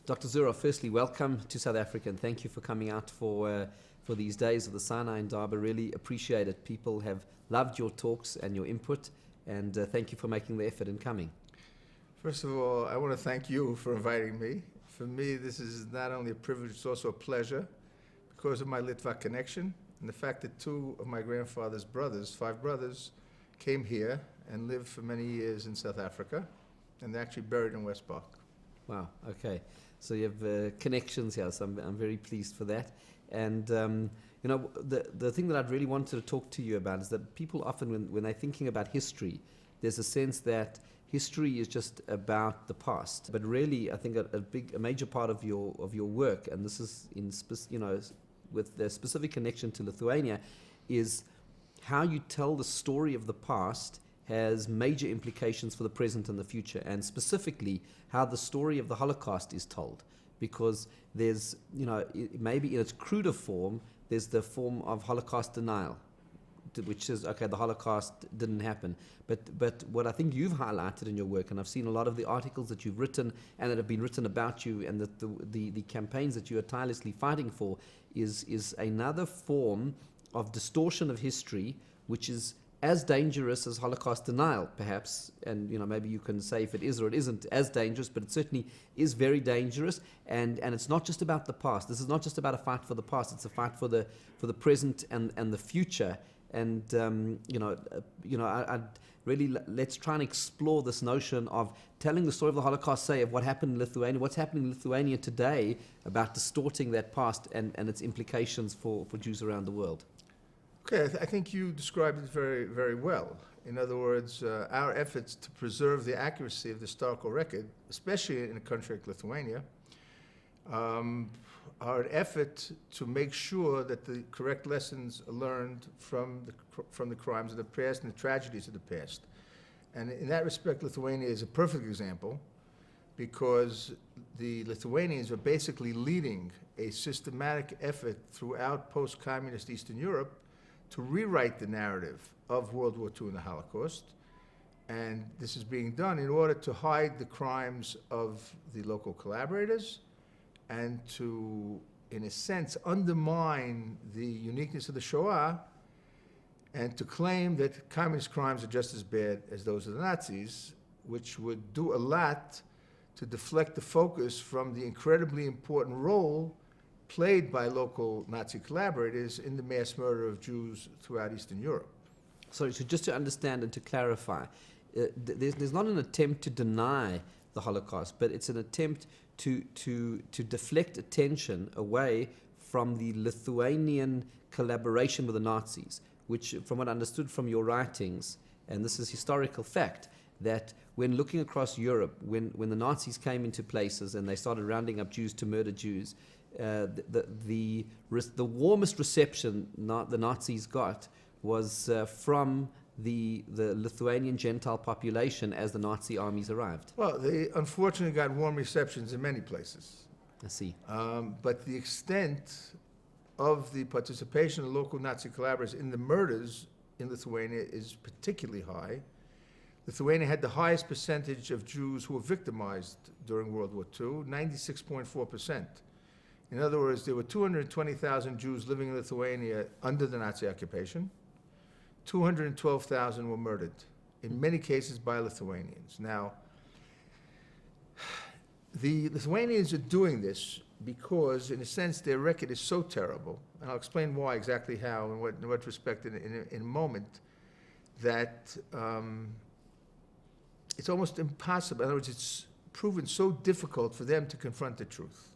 Dr. Zuroff, firstly, welcome to South Africa, and thank you for coming out for these days of the Sinai in Darba. Really appreciate it. People have loved your talks and your input, and thank you for making the effort in coming. First of all, I want to thank you for inviting me. For me, this is not only a privilege, it's also a pleasure because of my Litva connection and the fact that two of my grandfather's brothers, 5 brothers, came here and lived for many years in South Africa, and they're actually buried in West Park. Wow, okay. So you have connections here, so I'm very pleased for that. And, the thing that I'd really wanted to talk to you about is that people often, when they're thinking about history, there's a sense that history is just about the past. But really, I think a major part of your work, and this is with the specific connection to Lithuania, is how you tell the story of the past has major implications for the present and the future, and specifically how the story of the Holocaust is told. Because there's, maybe in its cruder form, there's the form of Holocaust denial, which is, okay, the Holocaust didn't happen. But what I think you've highlighted in your work, and I've seen a lot of the articles that you've written and that have been written about you, and that the campaigns that you are tirelessly fighting for, is another form of distortion of history, which is as dangerous as Holocaust denial, perhaps, and maybe you can say if it is or it isn't as dangerous, but it certainly is very dangerous, and it's not just about the past. This is not just about a fight for the past, it's a fight for the present and the future. And I'd really, let's try and explore this notion of telling the story of the Holocaust, say, of what happened in Lithuania, what's happening in Lithuania today, about distorting that past and its implications for Jews around the world. Okay, I think you described it very, very well. In other words, our efforts to preserve the accuracy of the historical record, especially in a country like Lithuania, are an effort to make sure that the correct lessons are learned from the crimes of the past and the tragedies of the past. And in that respect, Lithuania is a perfect example, because the Lithuanians are basically leading a systematic effort throughout post-communist Eastern Europe to rewrite the narrative of World War II and the Holocaust. And this is being done in order to hide the crimes of the local collaborators and to, in a sense, undermine the uniqueness of the Shoah, and to claim that communist crimes are just as bad as those of the Nazis, which would do a lot to deflect the focus from the incredibly important role played by local Nazi collaborators in the mass murder of Jews throughout Eastern Europe. Sorry, so just to understand and to clarify, there's not an attempt to deny the Holocaust, but it's an attempt to deflect attention away from the Lithuanian collaboration with the Nazis, which, from what I understood from your writings, and this is historical fact, that when looking across Europe, when the Nazis came into places and they started rounding up Jews to murder Jews, the warmest reception the Nazis got was from the Lithuanian Gentile population as the Nazi armies arrived. Well, they unfortunately got warm receptions in many places. I see. But the extent of the participation of local Nazi collaborators in the murders in Lithuania is particularly high. Lithuania had the highest percentage of Jews who were victimized during World War II, 96.4%. In other words, there were 220,000 Jews living in Lithuania under the Nazi occupation. 212,000 were murdered, in many cases by Lithuanians. Now, the Lithuanians are doing this because, in a sense, their record is so terrible, and I'll explain why, exactly how, and in what respect in a moment, that it's almost impossible. In other words, it's proven so difficult for them to confront the truth.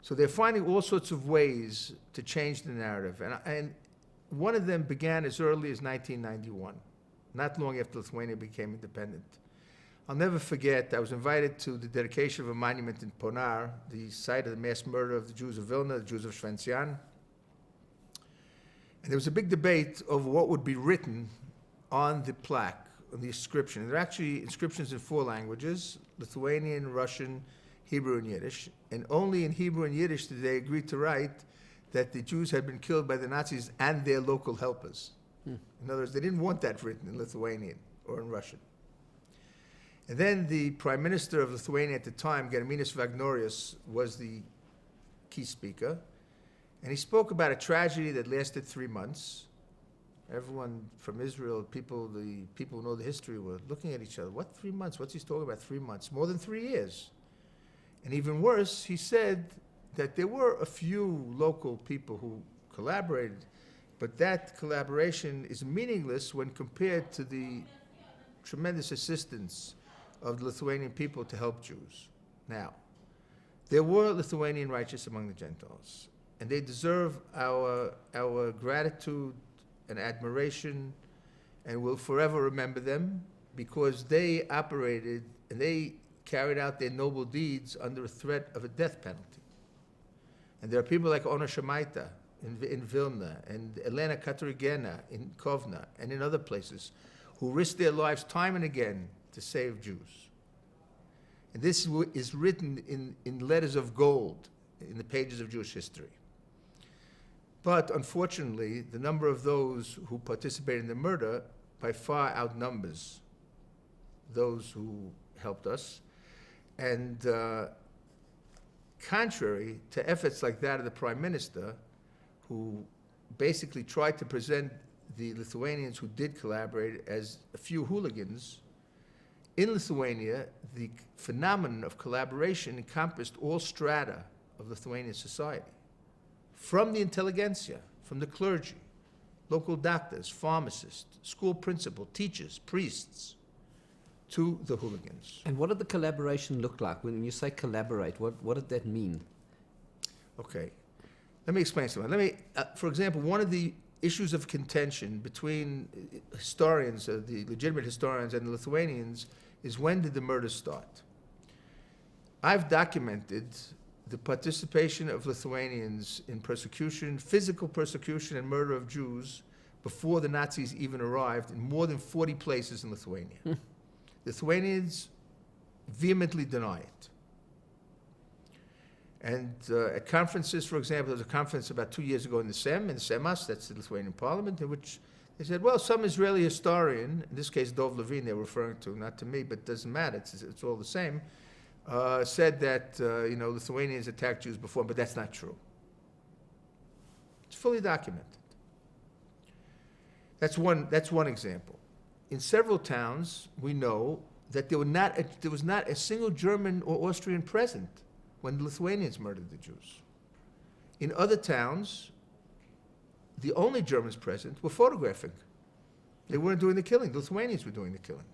So they're finding all sorts of ways to change the narrative. And one of them began as early as 1991, not long after Lithuania became independent. I'll never forget, I was invited to the dedication of a monument in Ponar, the site of the mass murder of the Jews of Vilna, the Jews of Švenčian. And there was a big debate over what would be written on the plaque, on the inscription. And there are actually inscriptions in 4 languages, Lithuanian, Russian, Hebrew, and Yiddish. And only in Hebrew and Yiddish did they agree to write that the Jews had been killed by the Nazis and their local helpers. In other words, they didn't want that written in Lithuanian or in Russian. And then the Prime Minister of Lithuania at the time, Gediminas Vagnorius, was the key speaker. And he spoke about a tragedy that lasted 3 months. Everyone from Israel, the people who know the history, were looking at each other. What, 3 months? What's he talking about, 3 months? More than 3 years. And even worse, he said that there were a few local people who collaborated, but that collaboration is meaningless when compared to the tremendous assistance of the Lithuanian people to help Jews. Now, there were Lithuanian righteous among the Gentiles, and they deserve our gratitude and admiration, and we'll forever remember them because they operated and they carried out their noble deeds under a threat of a death penalty. And there are people like Ona Shemaita in Vilna and Elena Katarigena in Kovna and in other places who risked their lives time and again to save Jews. And this is written in letters of gold in the pages of Jewish history. But unfortunately, the number of those who participated in the murder by far outnumbers those who helped us. And contrary to efforts like that of the Prime Minister, who basically tried to present the Lithuanians who did collaborate as a few hooligans, in Lithuania, the phenomenon of collaboration encompassed all strata of Lithuanian society, from the intelligentsia, from the clergy, local doctors, pharmacists, school principal, teachers, priests, to the hooligans. And what did the collaboration look like? When you say collaborate, what did that mean? Okay, let me explain something. For example, one of the issues of contention between historians, the legitimate historians and the Lithuanians, is when did the murders start? I've documented the participation of Lithuanians in persecution, physical persecution and murder of Jews before the Nazis even arrived in more than 40 places in Lithuania. Lithuanians vehemently deny it. And at conferences, for example, there was a conference about 2 years ago in the Semas, that's the Lithuanian parliament, in which they said, well, some Israeli historian, in this case Dov Levine they're referring to, not to me, but it doesn't matter, it's all the same, said that Lithuanians attacked Jews before, but that's not true. It's fully documented. That's one example. In several towns, we know that there was not a single German or Austrian present when the Lithuanians murdered the Jews. In other towns, the only Germans present were photographing. They weren't doing the killing. The Lithuanians were doing the killing.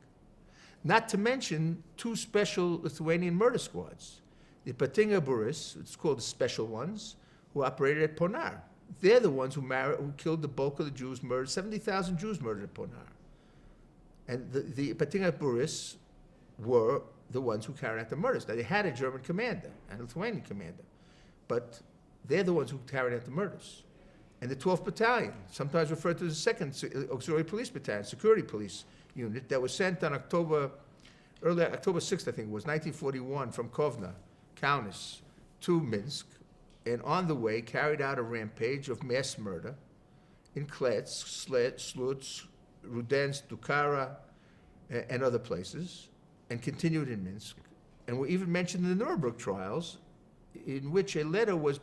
Not to mention 2 special Lithuanian murder squads. The Ypatinga Būris, it's called the Special Ones, who operated at Ponar. They're the ones who killed the bulk of the Jews, murdered 70,000 Jews murdered at Ponar. And the Ypatinga Būris were the ones who carried out the murders. Now, they had a German commander and a Lithuanian commander, but they're the ones who carried out the murders. And the 12th Battalion, sometimes referred to as the 2nd Auxiliary Police Battalion, Security Police Unit, that was sent on October 6th, I think it was, 1941, from Kovna, Kaunas, to Minsk, and on the way carried out a rampage of mass murder in Kletsk, Sluts, Rudensk, Dukara, and other places, and continued in Minsk. And were even mentioned in the Nuremberg trials, in which a letter was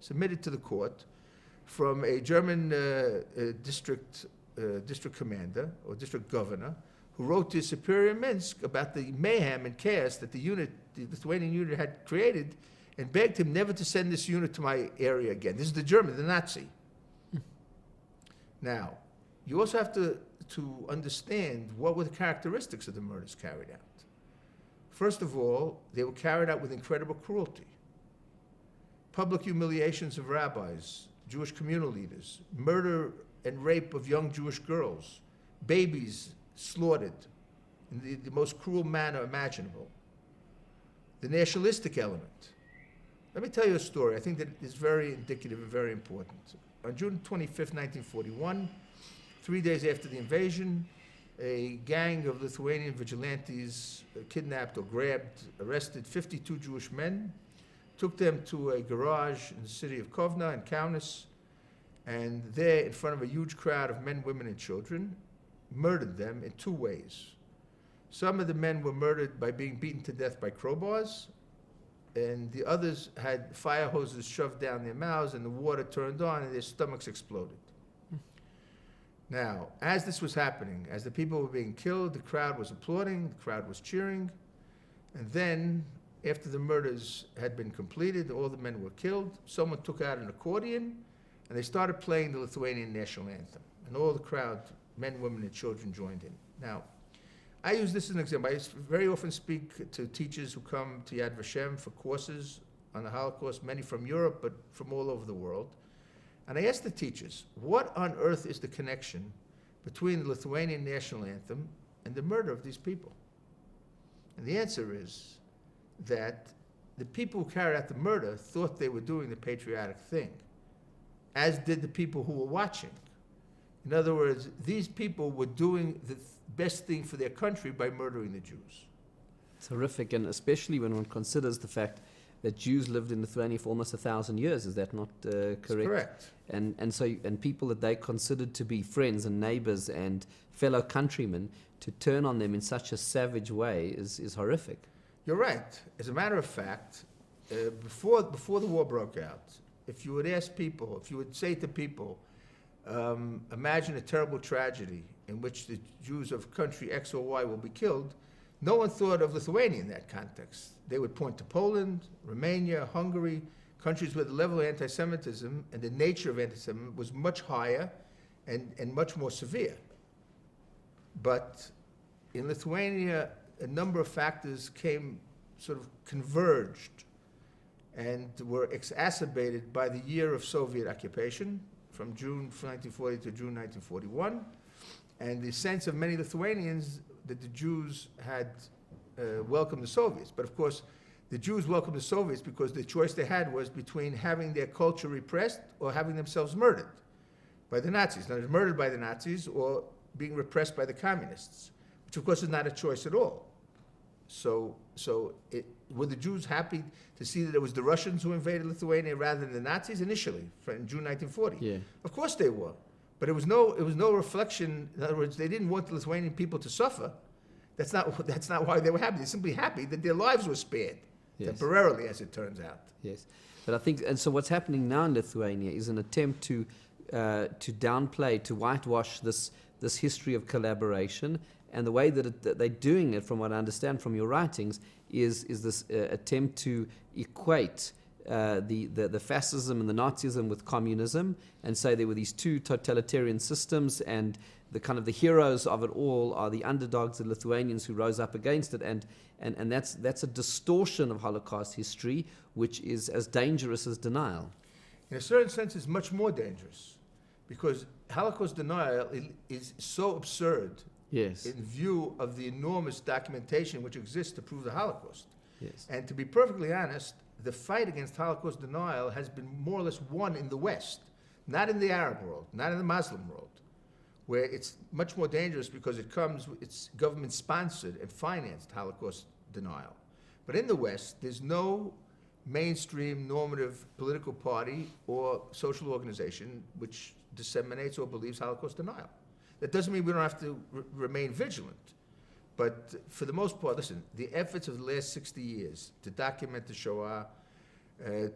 submitted to the court from a German district commander or district governor, who wrote to his superior in Minsk about the mayhem and chaos that the Lithuanian unit had created, and begged him never to send this unit to my area again. This is the German, the Nazi. Now, you also have to understand what were the characteristics of the murders carried out. First of all, they were carried out with incredible cruelty. Public humiliations of rabbis, Jewish communal leaders, murder and rape of young Jewish girls, babies slaughtered in the most cruel manner imaginable. The nationalistic element. Let me tell you a story. I think that is very indicative and very important. On June 25th, 1941, 3 days after the invasion, a gang of Lithuanian vigilantes kidnapped or arrested 52 Jewish men, took them to a garage in the city of Kovna and Kaunas, and there, in front of a huge crowd of men, women, and children, murdered them in 2 ways. Some of the men were murdered by being beaten to death by crowbars, and the others had fire hoses shoved down their mouths and the water turned on and their stomachs exploded. Now, as this was happening, as the people were being killed, the crowd was applauding, the crowd was cheering, and then, after the murders had been completed, all the men were killed, someone took out an accordion, and they started playing the Lithuanian national anthem. And all the crowd, men, women, and children joined in. Now, I use this as an example. I very often speak to teachers who come to Yad Vashem for courses on the Holocaust, many from Europe, but from all over the world. And I ask the teachers, what on earth is the connection between the Lithuanian national anthem and the murder of these people? And the answer is that the people who carried out the murder thought they were doing the patriotic thing, as did the people who were watching. In other words, these people were doing the best thing for their country by murdering the Jews. Terrific, and especially when one considers the fact that Jews lived in Lithuania for almost 1,000 years. Is that not correct? That's correct. And people that they considered to be friends and neighbors and fellow countrymen, to turn on them in such a savage way is horrific. You're right. As a matter of fact, before the war broke out, if you would ask people, if you would say to people, imagine a terrible tragedy in which the Jews of country X or Y will be killed, no one thought of Lithuania in that context. They would point to Poland, Romania, Hungary, countries where the level of anti-Semitism and the nature of anti-Semitism was much higher and much more severe. But in Lithuania, a number of factors sort of converged and were exacerbated by the year of Soviet occupation from June 1940 to June 1941, and the sense of many Lithuanians that the Jews had welcomed the Soviets. But of course, the Jews welcomed the Soviets because the choice they had was between having their culture repressed or having themselves murdered by the Nazis. Now, they were murdered by the Nazis or being repressed by the communists, which of course is not a choice at all. So were the Jews happy to see that it was the Russians who invaded Lithuania rather than the Nazis initially in June 1940? Yeah. Of course they were. But it was no reflection. In other words, they didn't want the Lithuanian people to suffer. That's not why they were happy. They're simply happy that their lives were spared, temporarily, as it turns out. Yes, but I think, and so what's happening now in Lithuania is an attempt to downplay, to whitewash this history of collaboration, and the way that they're doing it, from what I understand from your writings, is this attempt to equate the fascism and the Nazism with communism, and say there were these two totalitarian systems, and the heroes of it all are the underdogs, the Lithuanians who rose up against it, and that's a distortion of Holocaust history, which is as dangerous as denial. In a certain sense, it's much more dangerous, because Holocaust denial is so absurd. Yes. In view of the enormous documentation which exists to prove the Holocaust. Yes. And to be perfectly honest, the fight against Holocaust denial has been more or less won in the West, not in the Arab world, not in the Muslim world, where it's much more dangerous because it's government-sponsored and financed Holocaust denial. But in the West, there's no mainstream normative political party or social organization which disseminates or believes Holocaust denial. That doesn't mean we don't have to remain vigilant. But for the most part, listen, the efforts of the last 60 years to document the Shoah,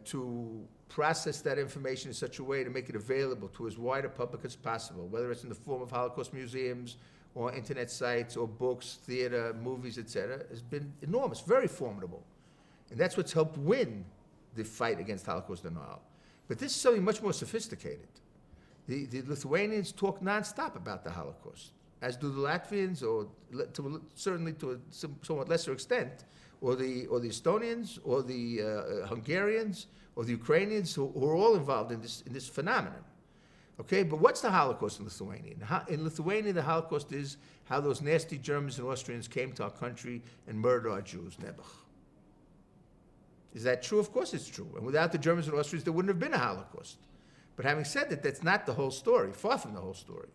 to process that information in such a way to make it available to as wide a public as possible, whether it's in the form of Holocaust museums or internet sites or books, theater, movies, etc., has been enormous, very formidable. And that's what's helped win the fight against Holocaust denial. But this is something much more sophisticated. The Lithuanians talk nonstop about the Holocaust, as do the Latvians, or certainly to a somewhat lesser extent, or the Estonians, or the Hungarians, or the Ukrainians, who are all involved in this phenomenon. Okay, but what's the Holocaust in Lithuania? In Lithuania, the Holocaust is how those nasty Germans and Austrians came to our country and murdered our Jews, Nebuch. Is that true? Of course it's true. And without the Germans and Austrians, there wouldn't have been a Holocaust. But having said that, that's not the whole story, far from the whole story.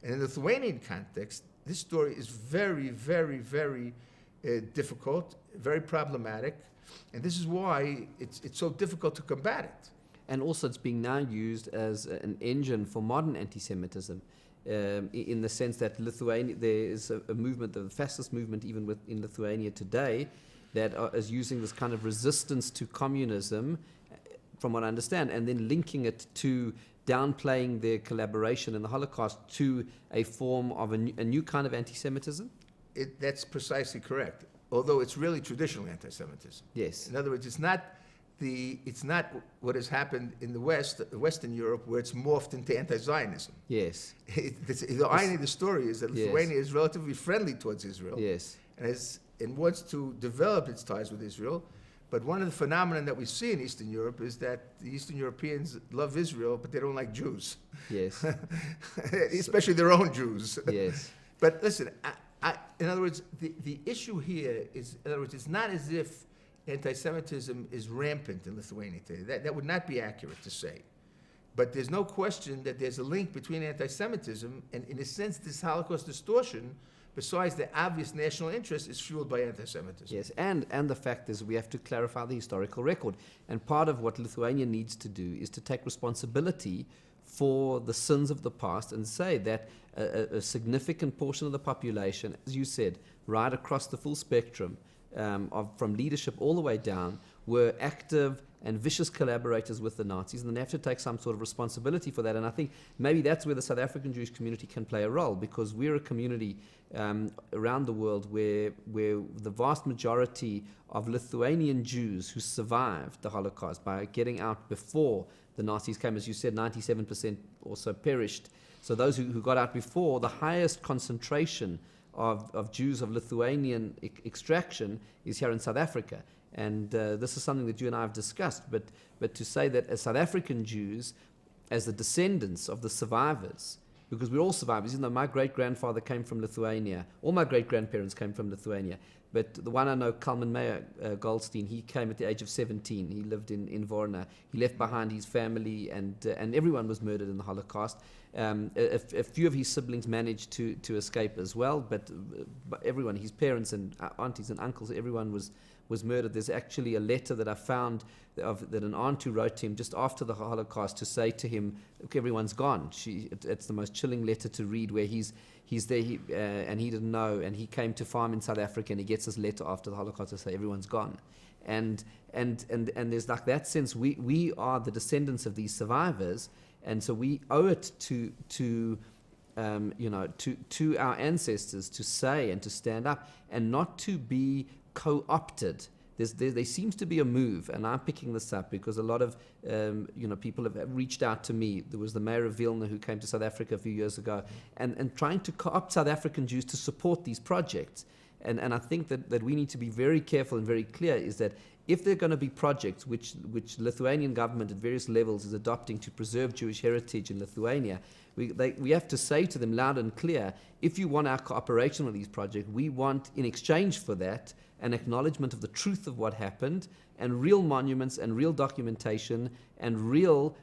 And in the Lithuanian context, this story is very, very, very difficult, very problematic, and this is why it's so difficult to combat it. And also it's being now used as an engine for modern anti-Semitism. in the sense that Lithuania, there is a movement, the fascist movement even in Lithuania today, that is using this kind of resistance to communism, from what I understand, and then linking it to downplaying their collaboration in the Holocaust to a form of a new kind of anti-Semitism? That's precisely correct, although it's really traditional anti-Semitism. Yes. In other words, it's not what has happened in the West, Western Europe, where it's morphed into anti-Zionism. Yes. The irony of the story is that Lithuania is relatively friendly towards Israel. Yes. And wants to develop its ties with Israel. But one of the phenomena that we see in Eastern Europe is that the Eastern Europeans love Israel, but they don't like Jews. Yes. Especially their own Jews. Yes. But listen, in other words, the issue here is, in other words, it's not as if anti-Semitism is rampant in Lithuania today. That would not be accurate to say. But there's no question that there's a link between anti-Semitism and, in a sense, this Holocaust distortion, besides the obvious national interest, is fueled by anti-Semitism. Yes, and the fact is we have to clarify the historical record. And part of what Lithuania needs to do is to take responsibility for the sins of the past and say that a significant portion of the population, as you said, right across the full spectrum, from leadership all the way down, were active and vicious collaborators with the Nazis, and they have to take some sort of responsibility for that. And I think maybe that's where the South African Jewish community can play a role, because we're a community around the world where the vast majority of Lithuanian Jews who survived the Holocaust by getting out before the Nazis came, as you said, 97% or so perished. So those who got out before, the highest concentration of Jews of Lithuanian extraction is here in South Africa. And this is something that you and I have discussed. But to say that as South African Jews, as the descendants of the survivors, because we're all survivors, even though my great-grandfather came from Lithuania, all my great-grandparents came from Lithuania, but the one I know, Kalman Mayer Goldstein, he came at the age of 17. He lived in Varna. He left behind his family, and everyone was murdered in the Holocaust. A few of his siblings managed to escape as well, but everyone, his parents and aunties and uncles, everyone was murdered. There's actually a letter that I found that an aunt who wrote to him just after the Holocaust to say to him, look, everyone's gone. It's the most chilling letter to read, where he's there and he didn't know, and he came to farm in South Africa, and he gets this letter after the Holocaust to say everyone's gone. And there's like that sense, we are the descendants of these survivors, and so we owe it to our ancestors to say and to stand up and not to be co-opted. There seems to be a move, and I'm picking this up because a lot of people have reached out to me. There was the mayor of Vilna who came to South Africa a few years ago, and trying to co-opt South African Jews to support these projects. And I think that we need to be very careful and very clear, is that if there are going to be projects which Lithuanian government at various levels is adopting to preserve Jewish heritage in Lithuania, we have to say to them loud and clear, if you want our cooperation with these projects, we want, in exchange for that, an acknowledgement of the truth of what happened, and real monuments and real documentation and real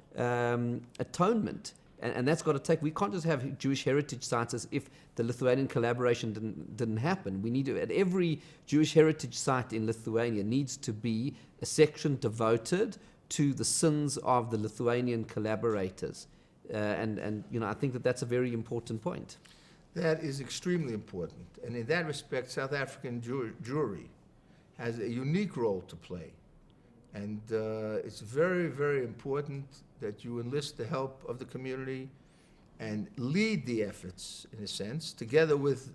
atonement. And that's got to take, we can't just have Jewish heritage sites as if the Lithuanian collaboration didn't happen. We need to, at every Jewish heritage site in Lithuania needs to be a section devoted to the sins of the Lithuanian collaborators. I think that's a very important point. That is extremely important. And in that respect, South African Jewry has a unique role to play. And it's very, very important that you enlist the help of the community and lead the efforts, in a sense, together with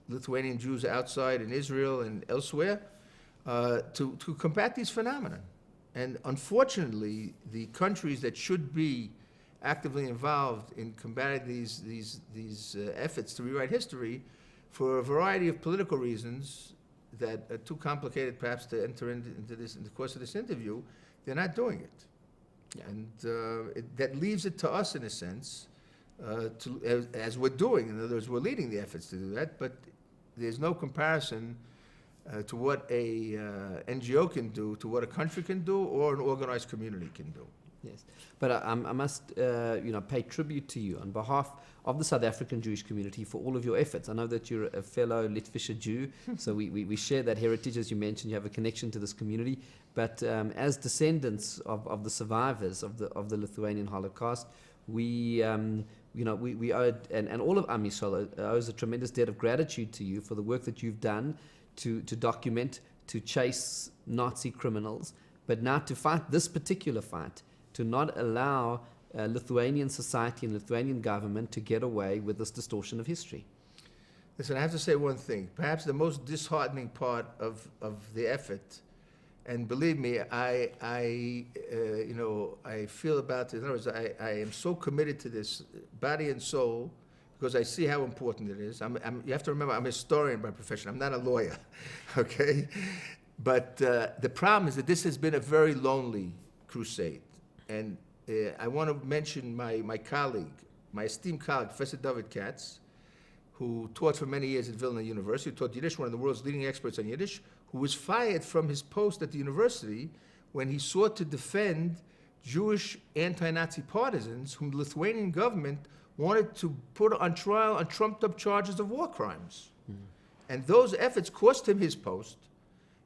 Lithuanian Jews outside in Israel and elsewhere, to combat these phenomena. And unfortunately, the countries that should be actively involved in combating these efforts to rewrite history, for a variety of political reasons that are too complicated perhaps to enter into this in the course of this interview, they're not doing it. Yeah. And that leaves it to us, in a sense, as we're doing. In other words, we're leading the efforts to do that, but there's no comparison to what a NGO can do, to what a country can do, or an organized community can do. Yes, but I must pay tribute to you on behalf of the South African Jewish community for all of your efforts. I know that you're a fellow Litvischer Jew, so we share that heritage. As you mentioned, you have a connection to this community. But as descendants of the survivors of the Lithuanian Holocaust, we we owe, and all of Am Yisrael owes a tremendous debt of gratitude to you for the work that you've done to document, to chase Nazi criminals, but now to fight this particular fight, to not allow Lithuanian society and Lithuanian government to get away with this distortion of history. Listen, I have to say one thing. Perhaps the most disheartening part of the effort, and believe me, I feel about it. In other words, I am so committed to this, body and soul, because I see how important it is. You have to remember, I'm a historian by profession. I'm not a lawyer, okay? But the problem is that this has been a very lonely crusade. And I want to mention my colleague, my esteemed colleague, Professor David Katz, who taught for many years at Vilna University, who taught Yiddish, one of the world's leading experts on Yiddish, who was fired from his post at the university when he sought to defend Jewish anti-Nazi partisans whom the Lithuanian government wanted to put on trial on trumped-up charges of war crimes. And those efforts cost him his post,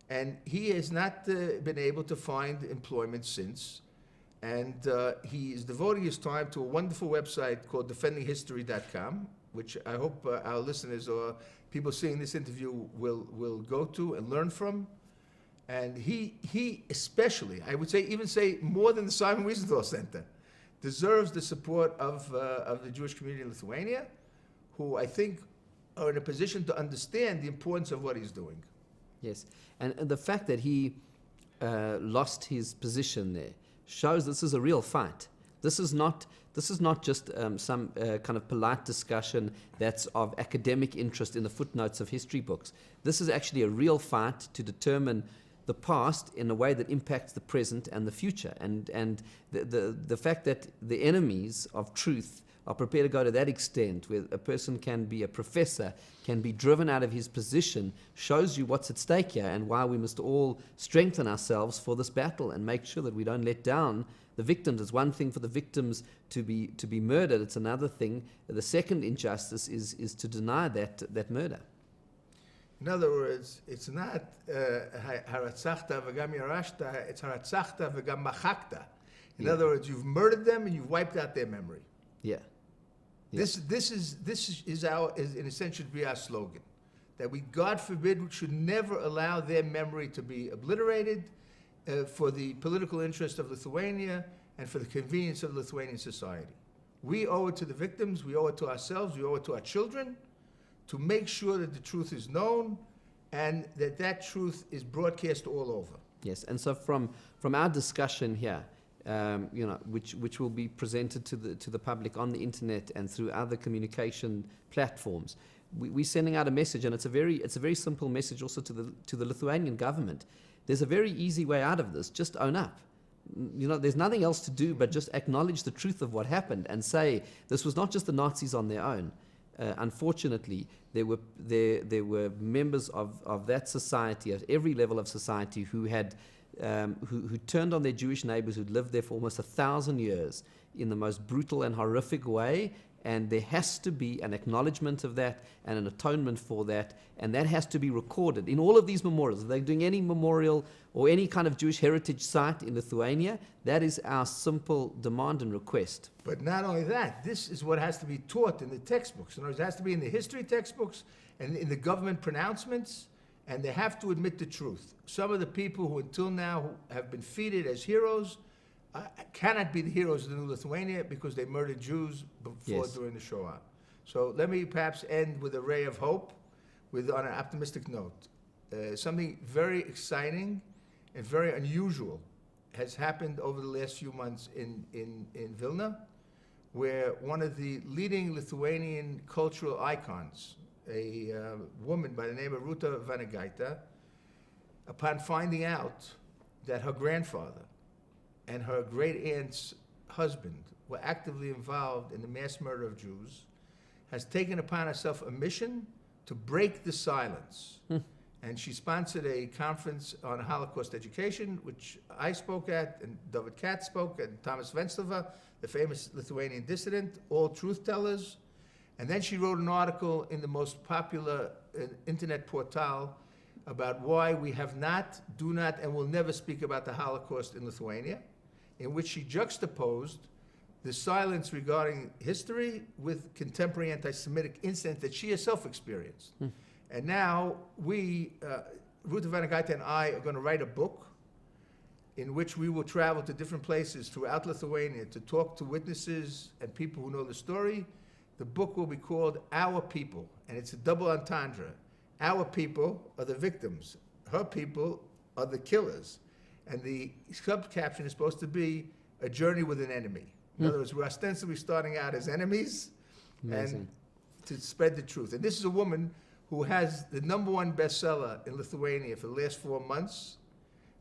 and he has not been able to find employment since. And he is devoting his time to a wonderful website called defendinghistory.com, which I hope our listeners or people seeing this interview will go to and learn from. And he especially, I would even say more than the Simon Wiesenthal Center, deserves the support of the Jewish community in Lithuania, who I think are in a position to understand the importance of what he's doing. Yes, and the fact that he lost his position there shows this is a real fight. This is not just some kind of polite discussion that's of academic interest in the footnotes of history books. This is actually a real fight to determine the past in a way that impacts the present and the future. And the fact that the enemies of truth are prepared to go to that extent, where a person can be a professor, can be driven out of his position, shows you what's at stake here and why we must all strengthen ourselves for this battle and make sure that we don't let down the victims. It's one thing for the victims to be murdered. It's another thing. The second injustice is to deny that murder. In other words, it's not haratzachta v'gam yarashta, it's haratzachta v'gam machakta. In other words, you've murdered them and you've wiped out their memory. Yeah. This is in a sense should be our slogan, that we, God forbid, should never allow their memory to be obliterated for the political interest of Lithuania and for the convenience of Lithuanian society. We owe it to the victims, we owe it to ourselves, we owe it to our children to make sure that the truth is known and that truth is broadcast all over. Yes, and so from our discussion here, which will be presented to the public on the internet and through other communication platforms, we're sending out a message, and it's a very simple message also to the Lithuanian government. There's a very easy way out of this. Just own up. There's nothing else to do but just acknowledge the truth of what happened and say this was not just the Nazis on their own. Unfortunately, there were members of that society at every level of society who had who turned on their Jewish neighbors who'd lived there for almost 1,000 years in the most brutal and horrific way. And there has to be an acknowledgement of that and an atonement for that, and that has to be recorded in all of these memorials. If they're doing any memorial or any kind of Jewish heritage site in Lithuania, that is our simple demand and request. But not only that, this is what has to be taught in the textbooks. In other words, it has to be in the history textbooks and in the government pronouncements, and they have to admit the truth. Some of the people who until now have been feted as heroes cannot be the heroes of the new Lithuania because they murdered Jews before, during the Shoah. So let me perhaps end with a ray of hope, on an optimistic note. Something very exciting and very unusual has happened over the last few months in Vilna, where one of the leading Lithuanian cultural icons, a woman by the name of Ruta Vanagaita, upon finding out that her grandfather and her great-aunt's husband were actively involved in the mass murder of Jews, has taken upon herself a mission to break the silence. And she sponsored a conference on Holocaust education, which I spoke at, and David Katz spoke, and Thomas Venclova, the famous Lithuanian dissident, all truth-tellers. And then she wrote an article in the most popular internet portal about why we have not, do not, and will never speak about the Holocaust in Lithuania, in which she juxtaposed the silence regarding history with contemporary anti-Semitic incidents that she herself experienced. And now we, Ruth Van Gaita and I, are going to write a book in which we will travel to different places throughout Lithuania to talk to witnesses and people who know the story. The book will be called Our People, and it's a double entendre. Our people are the victims. Her people are the killers. And the subcaption is supposed to be a journey with an enemy. In other words, we're ostensibly starting out as enemies and to spread the truth. And this is a woman who has the #1 bestseller in Lithuania for the last 4 months,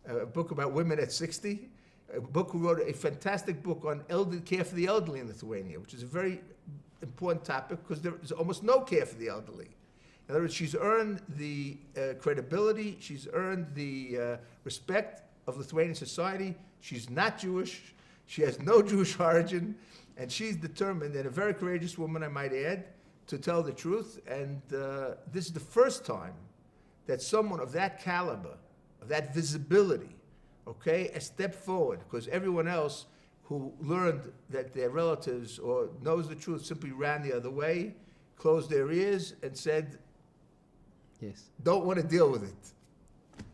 a book about women at 60, a book who wrote a fantastic book on care for the elderly in Lithuania, which is a very important topic because there is almost no care for the elderly. In other words, she's earned the credibility, she's earned the respect of Lithuanian society. She's not Jewish, she has no Jewish origin, and she's determined, and a very courageous woman, I might add, to tell the truth. And this is the first time that someone of that caliber, of that visibility, okay, has stepped forward, because everyone else who learned that their relatives or knows the truth simply ran the other way, closed their ears, and said, yes, don't want to deal with it.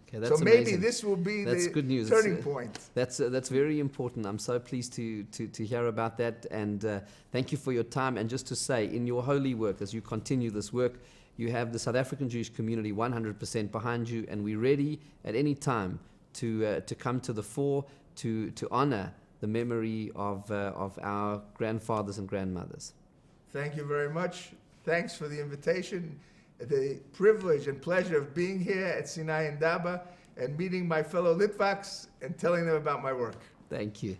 Okay, that's so maybe amazing. This will be that's the good news. turning point. That's very important. I'm so pleased to hear about that, and thank you for your time. And just to say, in your holy work, as you continue this work, you have the South African Jewish community 100% behind you, and we're ready at any time to come to the fore to honor the memory of our grandfathers and grandmothers. Thank you very much. Thanks for the invitation. The privilege and pleasure of being here at Sinai and Daba and meeting my fellow Litvaks and telling them about my work. Thank you.